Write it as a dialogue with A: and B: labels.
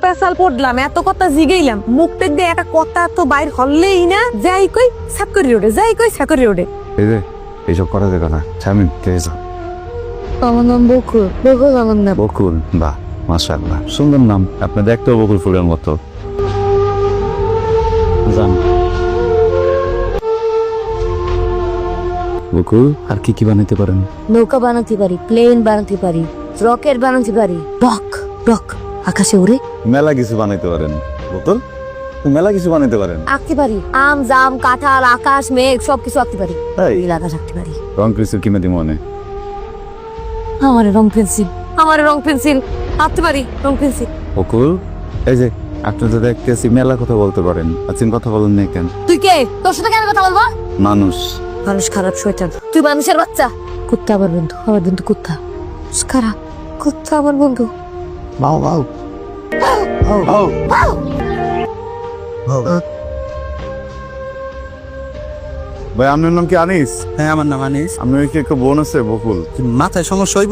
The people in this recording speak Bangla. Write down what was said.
A: পেশাল পড়লাম, এত কথা জিগাইলাম, মুখটা দিয়ে একটা কথা তো বাইর হলেই না, যাই কই সাকরি ওঠে, যাই কই সাকরি ওঠে।
B: এই যে এইসব করা যায় কথা স্বামী কে এসব?
A: আমার নাম বকুল, বকুল আমার নাম।
B: বকুল, বাহ মাশাআল্লাহ, সুন্দর নাম। আপনি দেখতেও বকুল ফুলের মতো। জান বকুল, আর কি কি বানাইতে পারেন?
C: নৌকা বানাতে পারি, প্লেন বানাতে পারি, রকেট বানাতে পারি, রক রক আকাশে উড়ে
B: মেলা কিছু বানাইতে পারেন বকুল, মেলা কিছু বানাইতে পারেন।
C: আঁকতে পারি, আম জাম কাঁঠাল আকাশ মেঘ সবকিছু আঁকতে পারি,
B: তাই
C: নীল আকাশ আঁকতে পারি।
B: রং কিছু কিনে দিব মনে।
C: আমার রং পেন্সিল, আমার রং পেন্সিল আঁকতে পারি, রং পেন্সিল।
B: বকুল, এই যে আপনি তো দেখতেছি মেলা কথা বলতে পারেন, আছেন কথা বলেন না কেন?
C: তুই কে? তোর সাথে কেন কথা বলবো?
B: মানুষ।
C: মানুষ খারাপ শয়তান, তুই মানুষের বাচ্চা। কুত্তা আমার বন্ধু, আমার বন্ধু কুত্তা। খারাপ কুত্তা আমার বন্ধু।
B: বাউ বাউ ভাই, আপনার নাম কি আনিস?
D: হ্যাঁ আমার নাম আনিস।
B: আপনার কি একটা বোন আছে বকুল?
D: মাথায় সমস্যা হইব।